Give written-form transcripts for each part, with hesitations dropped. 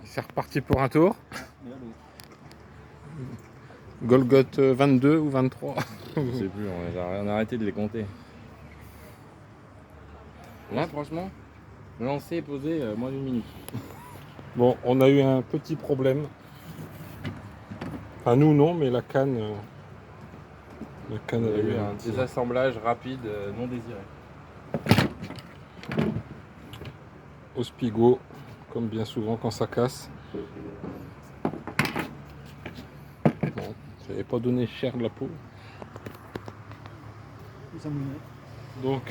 C'est reparti pour un tour. Golgoth 22 ou 23. Je sais plus, on a arrêté de les compter. Là, franchement, lancer et poser moins d'une minute. Bon, on a eu un petit problème. Enfin, nous non, mais la canne. La canne Il y a eu un petit- désassemblage rapide non désiré. au spigot, comme bien souvent quand ça casse. Bon, ça n'avait pas donné cher de la peau. Donc,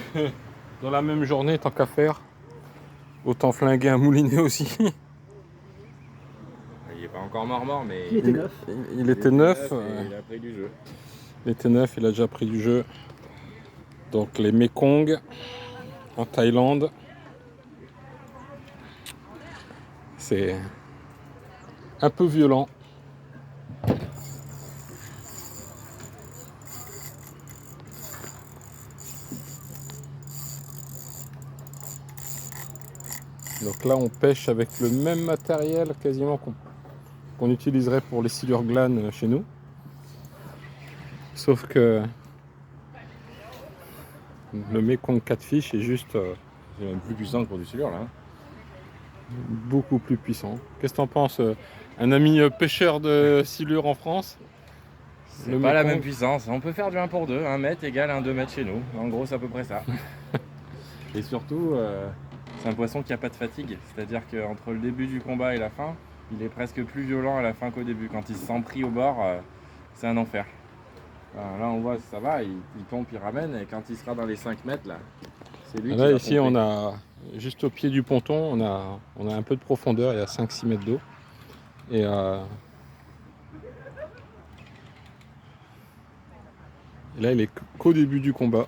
dans la même journée, tant qu'à faire, autant flinguer un moulinet aussi. Il n'est pas encore mort, mais Il était neuf. Il était neuf. et il a pris du jeu. Il était neuf, il a déjà pris du jeu. Donc les Mekong en Thaïlande. C'est un peu violent. Donc là on pêche avec le même matériel quasiment qu'on utiliserait pour les silures glanes chez nous. Sauf que le Mekong Catfish est juste C'est même plus puissant que pour du silure là. beaucoup plus puissant. Qu'est-ce que t'en penses, un ami pêcheur de silures en France? C'est pas la même puissance. On peut faire du 1 pour 2. 1 mètre égale un 2 mètres chez nous. En gros, c'est à peu près ça. Et surtout, c'est un poisson qui n'a pas de fatigue. C'est-à-dire qu'entre le début du combat et la fin, il est presque plus violent à la fin qu'au début. Quand il se sent pris au bord, c'est un enfer. Alors là, on voit, ça va, il pompe, il ramène. Et quand il sera dans les 5 mètres, là, c'est lui qui là va ici pomper. on a juste au pied du ponton, on a un peu de profondeur, il y a 5-6 mètres d'eau. Et là il est qu'au début du combat.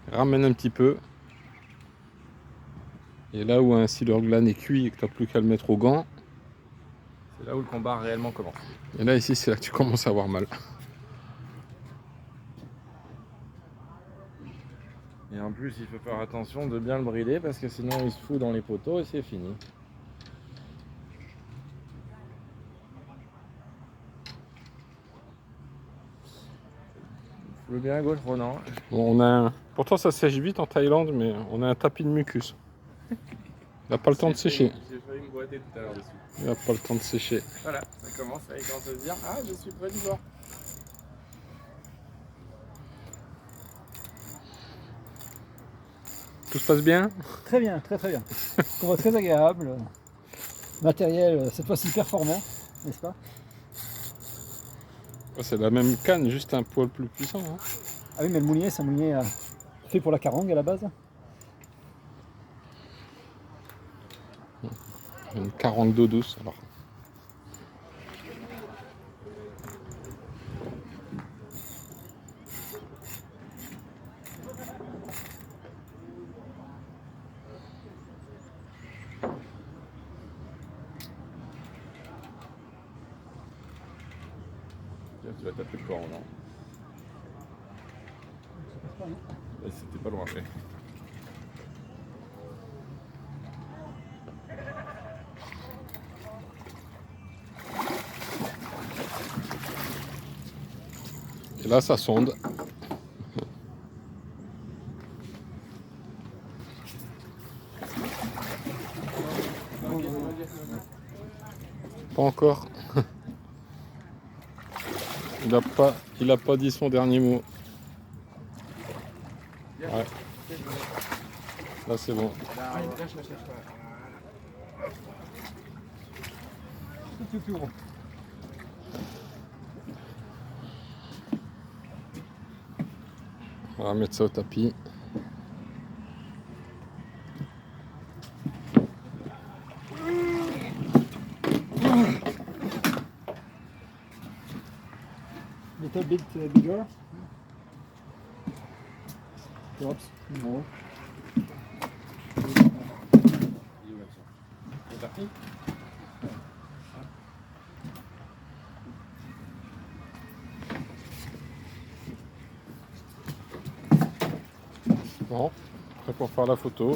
Il ramène un petit peu. Et là où un silure glane est cuit et que tu n'as plus qu'à le mettre au gant. C'est là où le combat réellement commence. Et là ici c'est là que tu commences à avoir mal. Et en plus, il faut faire attention de bien le brider parce que sinon il se fout dans les poteaux et c'est fini. Le bien à gauche, Ronan. Bon, pourtant ça sèche vite en Thaïlande, mais on a un tapis de mucus. Il n'a pas le temps de sécher. J'ai failli me boiter tout à l'heure dessus. Il n'a pas le temps de sécher. Voilà, ça commence, là, il commence à se dire ah, je suis près du bord. Tout se passe bien? Très bien, très bien. Combat très agréable. Matériel cette fois-ci performant, n'est-ce pas? C'est la même canne, juste un poil plus puissant. Hein. Ah oui, mais le moulinet, c'est un moulinet fait pour la carangue à la base. Une 42 douce alors. Tu vas taper le corps, non? C'était pas loin après. Et là ça sonde. Pas encore. Il a pas dit son dernier mot. Ouais. Là c'est bon. On va mettre ça au tapis. Little bit bigger. Perhaps. No. C'est parti. Bon, prêt pour faire la photo.